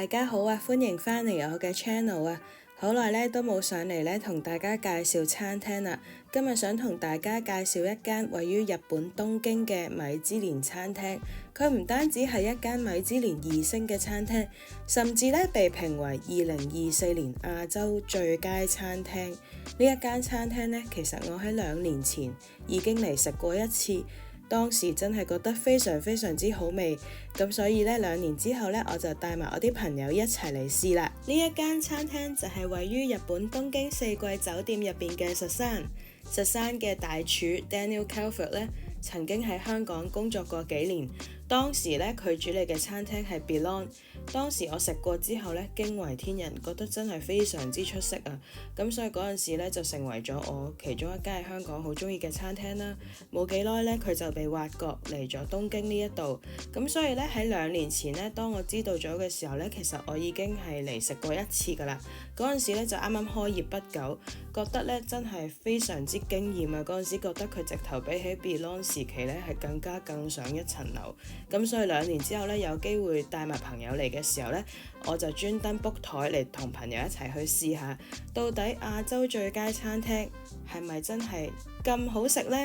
家好啊，歡迎返嚟我嘅 channel 啊！好耐咧都冇上嚟咧同大家介紹餐廳啦。今日想同大家介紹一間位於日本東京嘅米芝蓮餐廳。佢唔單止係一間米芝蓮2星嘅餐廳，甚至咧被評為2024年亞洲最佳餐廳。呢一間餐廳咧，其實我喺2年前已經嚟食過一次。當時真係覺得非常非常之好味，咁所以咧2年之後咧，我就帶埋我啲朋友一齊嚟試啦。呢一間餐廳就係位於日本東京四季酒店入邊嘅實山嘅大廚 Daniel Calvert 咧，曾經喺香港工作過幾年。當時咧佢主理嘅餐廳係 Belong， 當時我食過之後咧驚為天人，覺得真係非常之出色啊！咁所以嗰陣時咧就成為咗我其中一間喺香港好中意嘅餐廳啦。冇幾耐咧佢就被挖角嚟咗東京呢一度，咁所以咧喺2年前咧當我知道咗嘅時候咧，其實我已經係嚟食過一次噶啦。嗰陣時咧就啱啱開業不久，覺得咧真係非常之驚豔啊！嗰陣時覺得佢直頭比起 Belong 時期咧係更上一層樓。咁所以2年之後咧，有機會帶埋朋友嚟嘅時候咧，我就專登 book 台嚟同朋友一齊去試下，到底亞洲最佳餐廳係咪真係咁好食呢？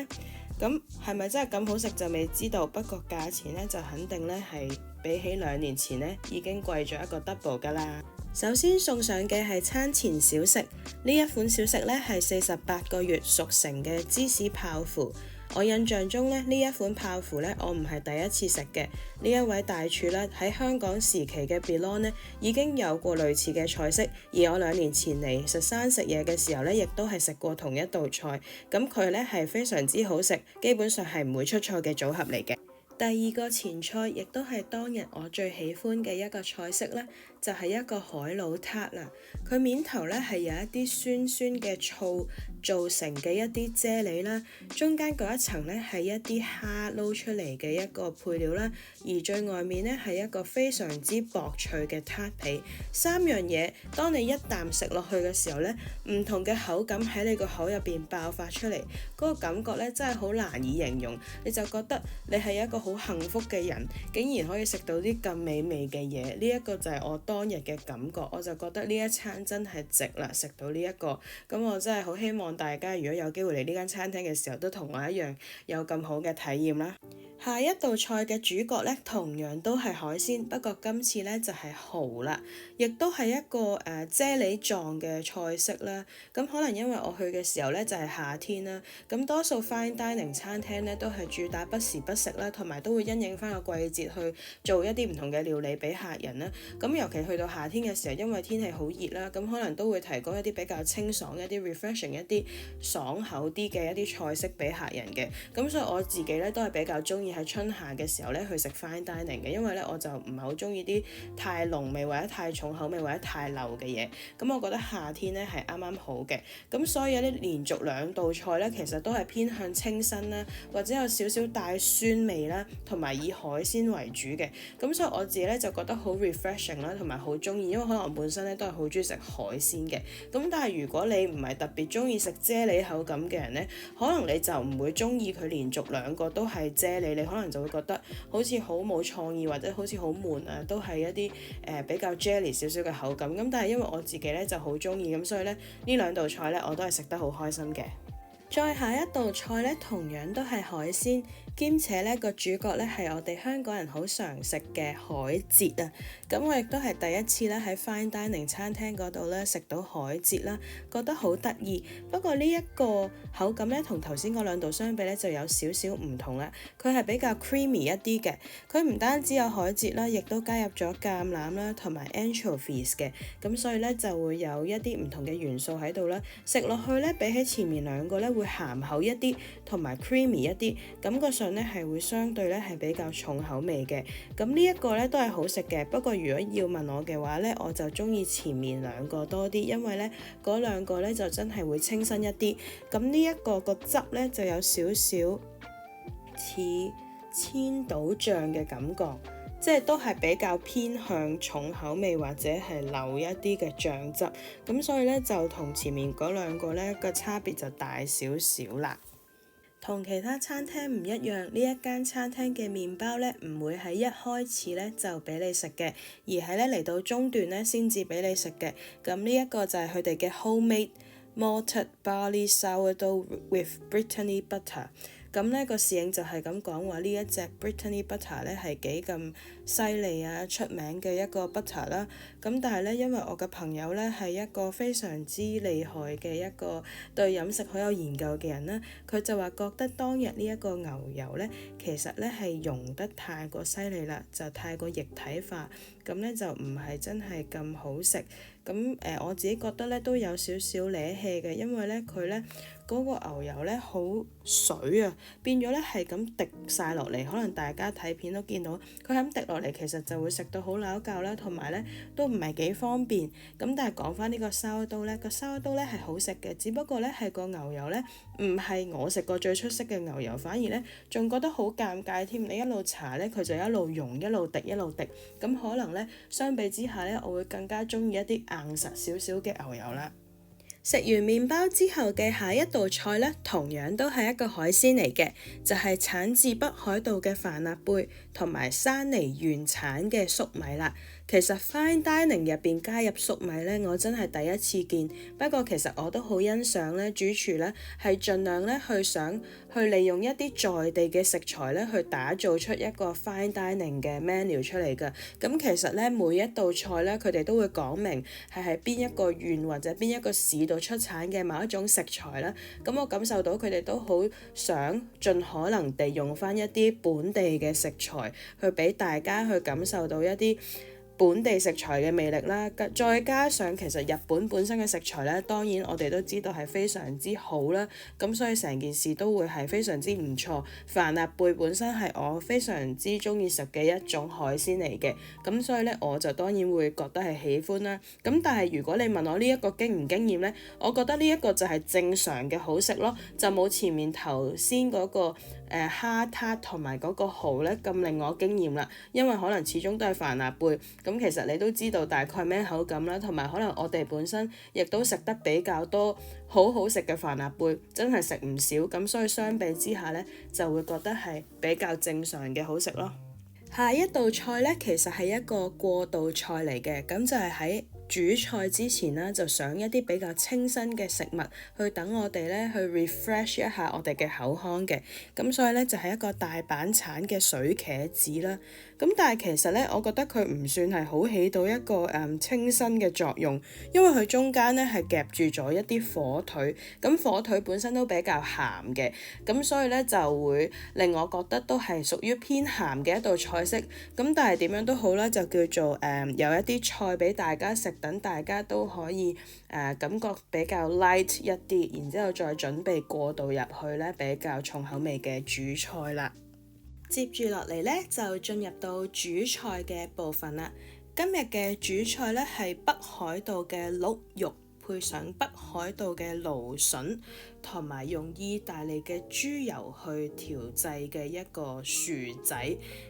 咁係咪真係咁好食就未知道，不過價錢咧就肯定咧係比起2年前咧已經貴咗一個 double 㗎啦。首先送上嘅係餐前小食，呢一款小食咧係48個月熟成嘅芝士泡芙。我印象中咧呢一款泡芙咧，我唔係第一次食嘅。呢一位大廚咧喺香港時期嘅 Belong 咧已經有過類似嘅菜式，而我2年前嚟實山食嘢嘅時候咧，亦都係食過同一道菜。咁佢咧係非常之好食，基本上係唔會出錯嘅組合嚟嘅。第二個前菜亦都係當日我最喜歡嘅一個菜式咧，就係一個海老撻啦。佢面頭咧係有一啲酸酸嘅醋做成嘅一啲啫喱啦，中間嗰一層咧係一啲蝦撈出嚟嘅一個配料啦，而最外面咧係一個非常之薄脆嘅撻皮。3樣嘢，當你一啖食落去嘅時候咧，唔同嘅口感喺你個口入邊爆發出嚟，嗰個感覺咧真係好難以形容。你就覺得你係一個好幸福嘅人，竟然可以食到啲咁美味嘅嘢。呢一個就係我當日嘅感覺，我就覺得呢一餐真係值啦，食到呢一個。咁我真係好希望大家如果有機會嚟呢間餐廳嘅時候，都同我一樣有咁好嘅體驗啦。下一道菜嘅主角咧，同樣都係海鮮，不過今次咧就係蠔啦，亦都係一個啫喱狀嘅菜式啦。咁可能因為我去嘅時候咧就係夏天啦，咁多數 fine dining 餐廳咧都係主打不時不食啦，同埋都會因應翻個季節去做一啲唔同嘅料理俾客人啦。咁尤其去到夏天嘅時候，因為天氣好熱啦，咁可能都會提供一啲比較清爽、一啲 refreshing、一啲爽口啲嘅一啲菜式俾客人嘅。咁所以我自己咧都係比較中意喺春夏嘅時候咧去食 fine dining 嘅，因為咧我就唔係好中意啲太濃味或者太重口味或者太流嘅嘢。咁我覺得夏天咧係啱啱好嘅。咁所以有啲連續2道菜咧，其實都係偏向清新啦，或者有少少帶酸味啦，同埋以海鮮為主嘅。咁所以我自己咧就覺得好 refreshing 啦，同埋好中意，因為可能我本身咧都係好中意食海鮮嘅。咁但係如果你唔係特別中意食啫喱口感嘅人咧，可能你就唔會中意佢連續2個都係啫喱，你可能就會覺得好似好冇創意或者好似好悶啊，都係一啲比較 jelly 少少嘅口感。咁但係因為我自己咧就好中意，咁所以咧呢2道菜咧我都係食得好開心嘅。再下一道菜咧，同樣都係海鮮，兼且咧個主角咧係我哋香港人好常食嘅海蜇啊！咁我亦都係第一次咧喺 fine dining 餐廳嗰度咧食到海蜇啦，覺得好得意。不過呢一個口感咧同頭先嗰2道相比咧就有少少唔同啦，佢係比較 creamy 一啲嘅。佢唔單止有海蜇啦，亦都加入咗橄欖啦同埋 anchovies 嘅，咁所以咧就會有一啲唔同嘅元素喺度啦。食落去咧比起前面2個咧會鹹口一啲，同埋 creamy 一啲，感覺上咧係會相對咧係比較重口味嘅。咁呢一個咧都係好食嘅，不過如果要問我嘅話咧，我就中意前面2個多啲，因為咧嗰2個咧就真係會清新一啲。咁呢一個個汁咧就有少少似千島醬嘅感覺。即係都係比較偏向重口味或者係流一啲嘅醬汁，咁所以咧就同前面嗰2個咧個差別就大少少啦。同其他餐廳唔一樣，呢一間餐廳嘅麵包呢，唔會喺一開始呢就俾你食嘅，而係呢嚟到中段呢先至俾你食嘅。咁呢一個就係佢哋嘅 homemade malted barley sourdough with Brittany butter。咁呢個侍應就係咁講話，呢一隻 Brittany butter 呢係幾咁犀利啊，出名嘅一個 butter 啦。咁但係呢，因為我嘅朋友呢係一個非常之厲害嘅一個對飲食好有研究嘅人啦，佢就話覺得當日呢一個牛油呢，其實呢係溶得太過犀利啦，就太過液體化，咁呢就唔係真係咁好食。咁我自己覺得呢都有少少瀨氣嘅，因為呢佢呢嗰個牛油呢好水啊，變咗呢係咁滴晒落嚟，可能大家睇片都見到佢咁滴落嚟，其實就會食到好撈教啦，同埋呢都唔係幾方便。咁但係講翻呢個燒刀呢，個燒刀呢係好食嘅，只不過呢係個牛油呢唔係我食過最出色嘅牛油，反而呢仲覺得好尷尬添。你一路搽呢，佢就一路溶一路滴一路滴，咁可能呢相比之下呢，我會更加中意一啲硬實少少嘅牛油啦。食完麵包之後嘅下一道菜呢，同樣都係一個海鮮嚟嘅，就係產自北海道嘅帆立貝同埋山梨原產嘅粟米啦。其實 fine dining 入邊加入粟米呢，我真係第一次見。不過其實我都好欣賞呢主廚呢係盡量呢去利用一啲在地嘅食材呢去打造出一個 fine dining 嘅 menu 出嚟㗎。咁其實呢，每一道菜呢，佢哋都會講明係喺邊一個縣或者邊一個市度出產嘅某一種食材啦。咁我感受到佢哋都好想盡可能地用返一啲本地嘅食材去俾大家去感受到一啲本地食材嘅魅力啦，再加上其實日本本身嘅食材呢，當然我哋都知道係非常之好啦，咁所以成件事都會係非常之唔錯。帆立貝本身係我非常之中意食嘅一種海鮮嚟嘅，咁所以呢，我就當然會覺得係喜歡啦。咁但係如果你問我呢一個驚唔驚豔呢，我覺得呢一個就係正常嘅好食咯，就冇前面頭先嗰個蝦撻同埋嗰個蠔呢咁令我驚豔啦，因為可能始終都係帆立貝。咁其實你都知道大概咩口感啦，同埋可能我哋本身亦都食得比較多好好食嘅帆立貝，真係食唔少，咁所以相比之下呢，就會覺得係比較正常嘅好食咯。下一道菜呢，其實係一個過渡菜嚟嘅，咁就係喺煮菜之前呢，就上一啲比較清新嘅食物，去等我哋呢去 refresh 一下我哋嘅口腔嘅。咁所以呢，就係一個大阪產嘅水茄子啦。咁但係其實呢，我覺得佢唔算係好起到一個清新嘅作用，因為佢中間呢係夾住咗一啲火腿，咁火腿本身都比較鹹嘅，咁所以呢，就會令我覺得都係屬於偏鹹嘅一道菜式。咁但係點樣都好啦，就叫做有一啲菜俾大家食，等大家都可以感覺比較 light 一啲，然之後再準備過渡入去呢比較重口味嘅主菜啦。接住落嚟呢，就進入到主菜嘅部分啦。今日嘅主菜呢，係北海道嘅鹿肉，配上北海道嘅蘆筍，同埋用意大利嘅豬油去調製嘅一個薯仔。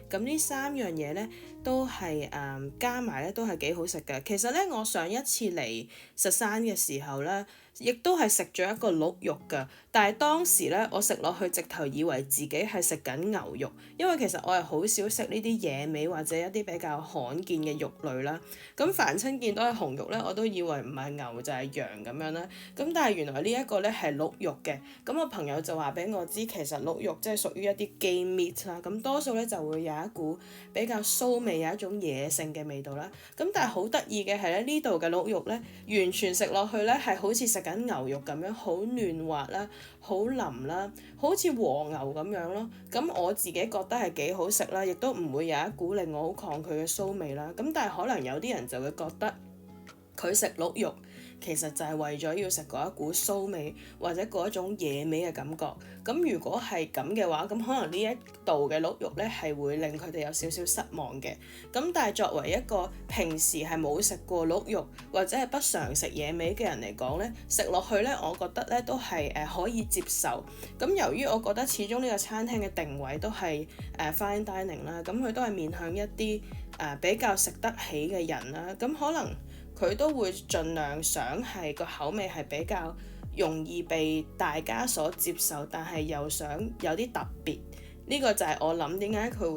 咁呢三樣嘢呢，都係加埋咧都係幾好食嘅。其實呢，我上一次嚟實山嘅時候呢，亦都係食咗一個鹿肉㗎，但係當時呢，我食落去直頭以為自己係食緊牛肉，因為其實我係好少食呢啲野味或者一啲比較罕見嘅肉類啦。咁凡親見到係紅肉呢，我都以為唔係牛就係羊咁樣啦。咁但係原來呢一個呢係鹿肉嘅。咁我朋友就話俾我知，其實鹿肉即係屬於一啲 game meat 啦。咁多數呢就會有一股比較騷味，有一種野性嘅味道啦。咁但係好得意嘅係咧，呢度嘅鹿肉呢，完全食落去呢係好似食緊牛肉咁樣，好嫩滑啦，好腍啦，好似和牛咁樣咯。咁我自己覺得係幾好食啦，亦都唔會有一股令我好抗拒嘅騷味啦。咁但係可能有啲人就會覺得佢食鹿肉其實就係為咗要食嗰一股騷味或者嗰一種野味嘅感覺。咁如果係咁嘅話，咁可能呢一度嘅鹿肉呢係會令佢哋有少少失望嘅。咁但係作為一個平時係冇食過鹿肉或者係不常食野味嘅人嚟講呢，食落去呢，我覺得呢都係可以接受。咁由於我覺得始終呢個餐廳嘅定位都係fine dining 啦，咁佢都係面向一啲比較食得起嘅人啦，咁可能佢都會盡量想係個口味係比較容易被大家所接受，但係又想有啲特別。呢個就係我諗點解佢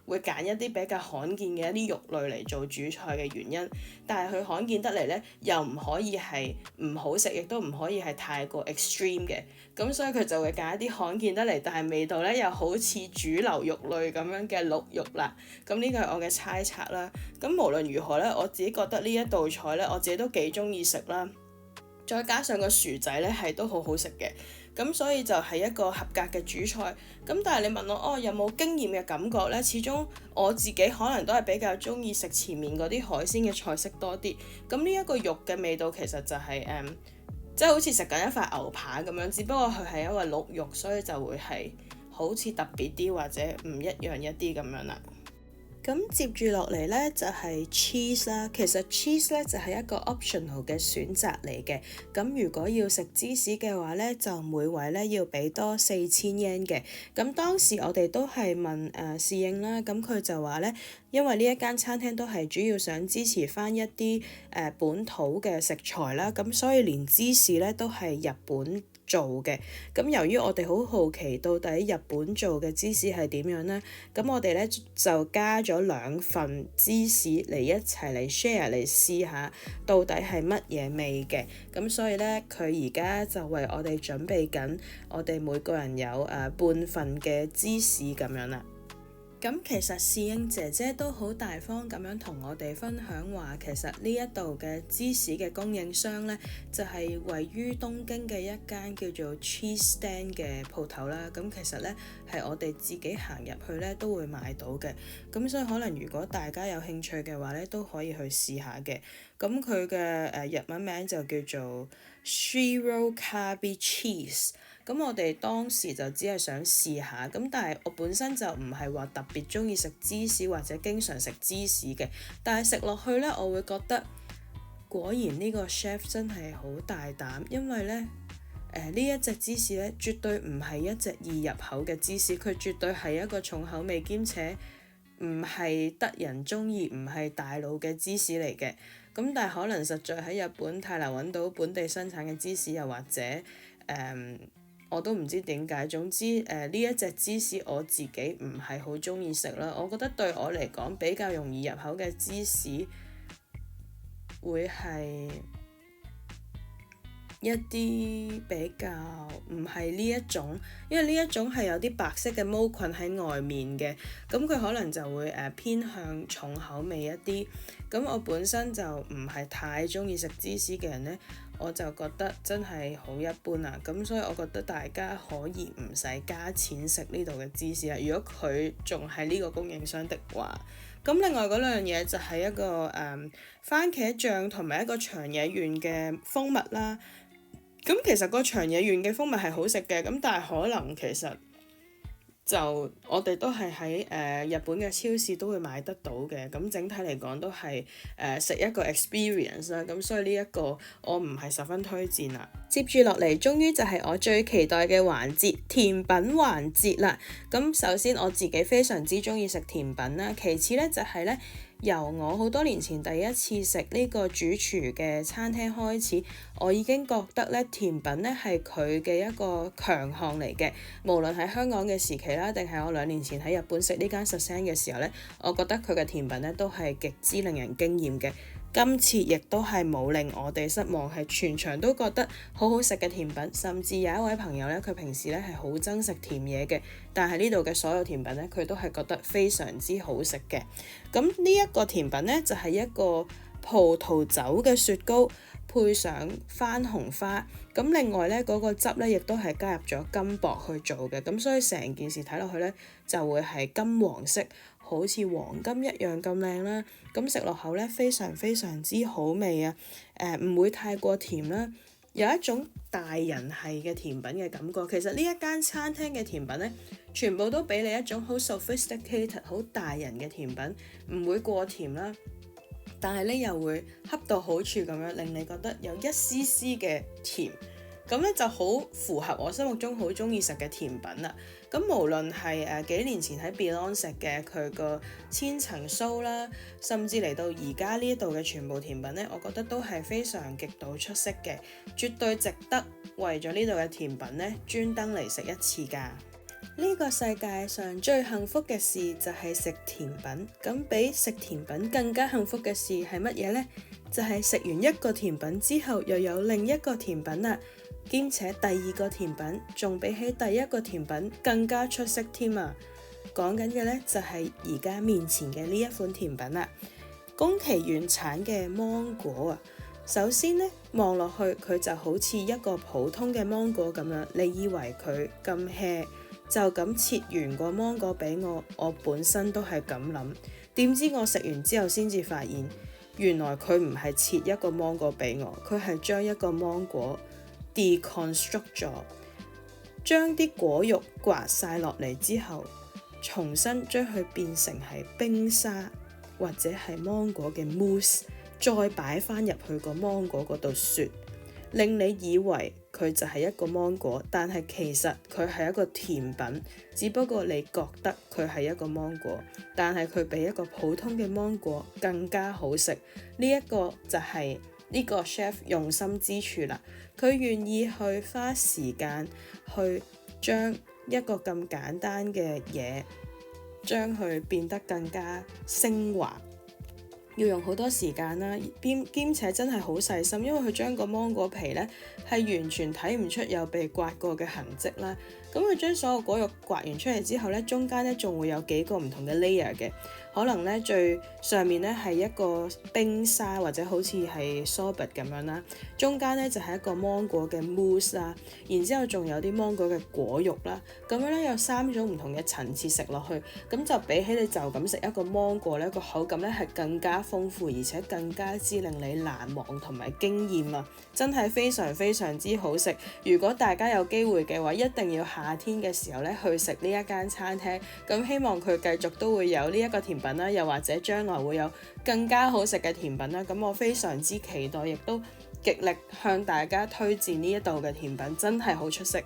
會揀一啲比較罕見嘅一啲肉類嚟做主菜嘅原因。但係佢罕見得嚟呢，又唔可以係唔好食，亦都唔可以係太過 extreme 嘅。咁所以佢就會揀一啲罕見得嚟，但係味道呢又好似主流肉類咁樣嘅鹿肉啦。咁呢個係我嘅猜測啦。咁無論如何呢，我自己覺得呢一道菜呢，我自己都幾中意食啦。再加上個薯仔呢，係都好好食嘅。咁所以就係一個合格嘅主菜。咁但係你問我有冇驚豔嘅感覺呢？始終我自己可能都係比較中意食前面嗰啲海鮮嘅菜式多啲。咁呢一個肉嘅味道其實就係即係好似食緊一塊牛扒咁樣，只不過佢係一個鹿肉，所以就會係好似特別啲或者唔一樣一啲咁樣啦。咁接住落嚟呢，就係 cheese 啦。其實 cheese 呢，就係一個 optional 嘅選擇嚟嘅。咁如果要食芝士嘅話呢，就每位呢要俾多4000 yen 嘅。咁當時我哋都係問侍應啦，咁佢就話呢，因為呢一間餐廳都係主要想支持翻一啲本土嘅食材啦，咁所以連芝士呢都係日本做嘅。咁由於我哋好好奇到底日本做嘅芝士係點樣呢？咁我哋呢就加咗2份芝士嚟一齊嚟 share 嚟試下到底係乜嘢味嘅。咁所以呢，佢而家就為我哋準備緊，我哋每個人有半份嘅芝士咁樣啦。咁其實侍應姐姐都好大方咁樣同我哋分享話，其實呢一度嘅芝士嘅供應商呢，就係位於東京嘅一間叫做 Cheese Stand 嘅鋪頭啦。咁其實呢，係我哋自己行入去呢都會買到嘅。咁所以可能如果大家有興趣嘅話呢，都可以去試下嘅。咁佢嘅日文名就叫做 Shiro Kabi Cheese。咁我哋當時就只係想試下，咁但係我本身就唔係話特別中意食芝士或者經常食芝士嘅，但係食落去呢，我會覺得果然呢個 chef 真係好大膽，因為呢一隻芝士呢，絕對唔係一隻易入口嘅芝士，佢絕對係一個重口味兼且唔係得人中意，唔係大路嘅芝士嚟嘅。咁但係可能實在喺日本太難揾到本地生產嘅芝士，又或者我都唔知點解，總之呢一隻芝士我自己唔係好中意食啦。我覺得對我嚟講比較容易入口嘅芝士會係一啲比較唔係呢一種，因為呢一種係有啲白色嘅毛菌喺外面嘅，咁佢可能就會偏向重口味一啲。咁我本身就唔係太中意食芝士嘅人呢，我就覺得真係好一般啦。咁所以我覺得大家可以唔使加錢食呢度嘅芝士啦。如果佢仲係呢個供應商的話，咁另外嗰兩樣嘢就係一個番茄醬同埋一個長野縣嘅蜂蜜啦。咁其實個長野縣嘅蜂蜜係好食嘅，咁但係可能其實就我哋都係喺日本嘅超市都會買得到嘅。咁整體嚟講都係食一個 experience 啦。咁所以呢一個我唔係十分推薦啦。接住落嚟，終於就係我最期待嘅環節，甜品環節啦。咁首先我自己非常之中意食甜品啦，其次呢，就係呢，由我好多年前第一次食呢個主廚嘅餐廳開始，我已經覺得咧甜品咧係佢嘅一個強項嚟嘅。無論喺香港嘅時期啦，定係我2年前喺日本食呢間Sazen嘅時候咧，我覺得佢嘅甜品咧都係極之令人驚豔嘅。今次亦都係冇令我哋失望，係全場都覺得好好食嘅甜品。甚至有一位朋友咧，佢平時咧係好憎食甜嘢嘅，但係呢度嘅所有甜品咧，佢都係覺得非常之好食嘅。咁呢一個甜品咧就係一個葡萄酒嘅雪糕，配上番紅花。咁另外咧嗰個汁咧亦都係加入咗金箔去做嘅，咁所以成件事睇落去咧就會係金黃色，好似黃金一樣咁靚啦。咁食落口咧非常非常之好味啊！唔會太過甜啦，有一種大人係嘅甜品嘅感覺。其實呢一間餐廳嘅甜品咧，全部都俾你一種好 sophisticated 好大人嘅甜品，唔會過甜啦，但係咧又會恰到好處咁樣，令你覺得有一絲絲嘅甜。咁咧就好符合我心目中好中意食嘅甜品啦。咁無論係幾年前喺 Beyond 食嘅佢個千層酥啦，甚至嚟到而家呢度嘅全部甜品咧，我覺得都係非常極度出色嘅，絕對值得為咗呢度嘅甜品咧專登嚟食一次㗎。呢個世界上最幸福嘅事就係食甜品，咁比食甜品更加幸福嘅事係乜嘢呢？就係食完一個甜品之後又有另一個甜品啦，兼且第二個甜品仲比起第一個甜品更加出色添啊！講緊嘅呢，就係而家面前嘅呢一款甜品啦，宮崎縣產嘅芒果啊！首先呢，望落去佢就好似一個普通嘅芒果咁樣，你以為佢咁 hea 就咁切完個芒果俾我，我本身都係咁諗，點知我食完之後先至發現，原來佢唔係切一個芒果俾我，佢係將一個芒果 deconstruct 咗，將啲果肉刮晒落嚟之後，重新將佢變成係冰沙或者係芒果嘅 mousse， 再擺翻入去個芒果嗰度雪，令你以為佢就係一個芒果，但係其實佢係一個甜品，只不過你覺得佢係一個芒果，但係佢比一個普通嘅芒果更加好食。呢一個就係呢個 chef 用心之處啦，佢願意去花時間去將一個咁簡單嘅嘢，將佢變得更加昇華。要用好多時間啦，兼且真係好細心，因為佢將個芒果皮呢係完全睇唔出有被刮過嘅痕跡啦。咁佢將所有果肉刮完出嚟之後呢，中間呢仲會有幾個唔同嘅 layer 嘅，可能呢最上面呢係一個冰沙或者好似係 sorbet 咁樣啦，中間呢就係一個芒果嘅 mousse 啦，然之後仲有啲芒果嘅果肉啦，咁樣呢有3種唔同嘅層次食落去，咁就比起你就咁食一個芒果呢，個口感呢係更加豐富，而且更加之令你難忘同埋驚豔啊！真係非常非常之好食。如果大家有機會嘅話，一定要夏天嘅時候咧去食呢一間餐廳。咁希望佢繼續都會有呢一個甜品啦，又或者將來會有更加好食嘅甜品啦。咁我非常之期待，亦都極力向大家推薦呢一度嘅甜品，真係好出色。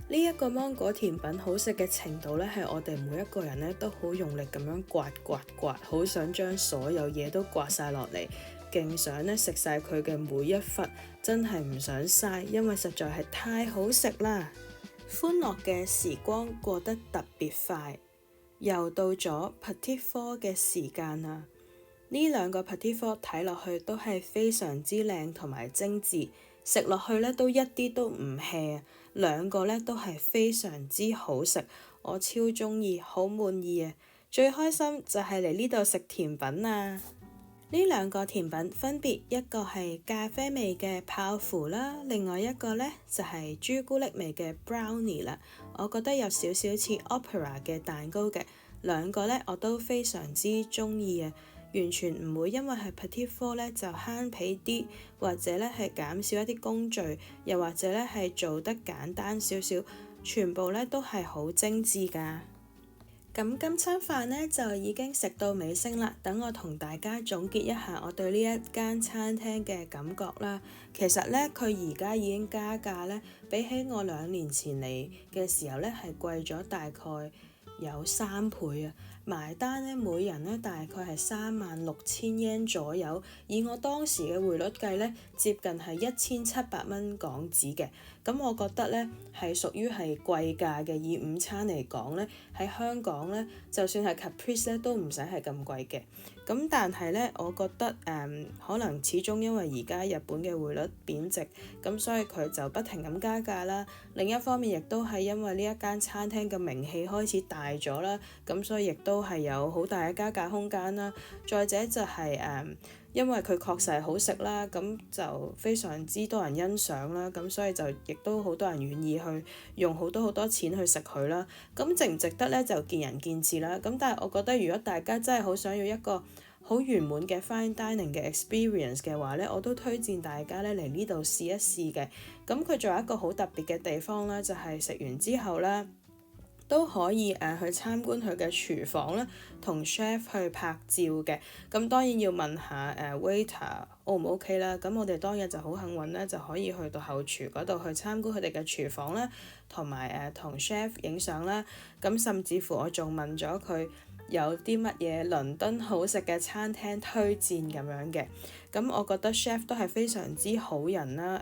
呢一個芒果甜品好食嘅程度咧，係我哋每一個人咧都好用力咁樣刮，好想將所有嘢都刮晒落嚟，勁想咧食晒佢嘅每一忽，真係唔想嘥，因為實在係太好食啦！歡樂嘅時光過得特別快，又到咗 Petit Four 嘅時間啦。呢兩個 Petit Four 睇落去都係非常之靚同埋精緻，食落去咧都一啲都唔 hea。兩個咧都係非常之好食，我超中意，好滿意啊！最開心就係嚟呢度食甜品啊！呢兩個甜品分別一個係咖啡味嘅泡芙啦，另外一個呢就係朱古力味嘅 brownie 啦。我覺得有少少似 opera 嘅蛋糕嘅，兩個呢我都非常之中意啊！完全唔會因為係 Petit Four 咧就慳皮啲，或者咧係減少一啲工序，又或者咧係做得簡單少少，全部咧都係好精緻㗎。咁今餐飯咧就已經食到尾聲啦，等我同大家總結一下我對呢一間餐廳嘅感覺啦。其實咧佢而家已經加價咧，比起我2年前嚟嘅時候咧係貴咗大概有3倍啊！埋單咧，每人咧大概係36,000 yen 左右，以我當時嘅匯率計咧，接近係1700蚊港紙嘅。咁我覺得咧係屬於係貴價嘅，以午餐嚟講咧，喺香港咧，就算係 Caprice 咧都唔使係咁貴嘅。咁但係咧，我覺得可能始終因為而家日本嘅匯率貶值，咁所以佢就不停咁加價啦。另一方面亦都係因為呢一間餐廳嘅名氣開始大咗啦，咁所以亦都係有好大嘅加價空間啦。再者就係因為佢確實係好食啦，咁就非常之多人欣賞啦，咁所以就亦都好多人願意去用好多錢去食佢啦。咁值唔值得呢？就見仁見智啦。咁但係我覺得如果大家真係好想要一個好圓滿嘅 fine dining 嘅 experience 嘅話呢，我都推薦大家咧嚟呢度試一試嘅。咁佢仲有一個好特別嘅地方啦，就係食完之後啦，都可以去參觀佢嘅廚房啦，同 chef 去拍照嘅。咁當然要問下waiter O 唔 OK 啦。咁我哋當日就好幸運咧，就可以去到後廚嗰度去參觀佢哋嘅廚房啦，同埋同 chef 影相啦。咁甚至乎我仲問咗佢有啲乜嘢倫敦好食嘅餐廳推薦咁樣嘅。咁我覺得 chef 都係非常之好人啦，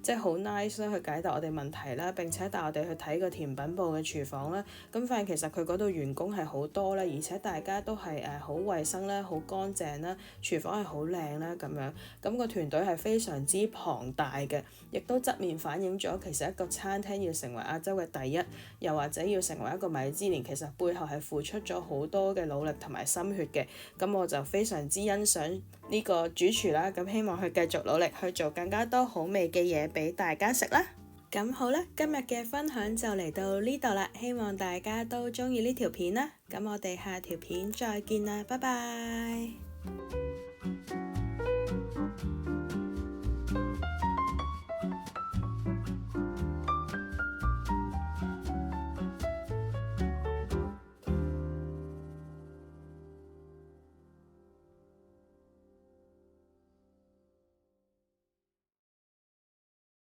即係好 nice 啦，去解答我哋問題啦，並且帶我哋去睇個甜品部嘅廚房啦。咁發現其實佢嗰度員工係好多啦，而且大家都係好衞生啦，好乾淨啦，廚房係好靚啦咁樣。咁個團隊係非常之龐大嘅，亦都側面反映咗其實一個餐廳要成為亞洲嘅第一，又或者要成為一個米芝蓮，其實背後係付出咗好多嘅努力同埋心血嘅。咁我就非常之欣賞呢個主廚啦，咁希望佢繼續努力去做更加多好味嘅嘢俾大家食啦。咁好啦，今日嘅分享就嚟到呢度啦，希望大家都鍾意呢條片啦。咁我哋下條片再見啦，拜拜。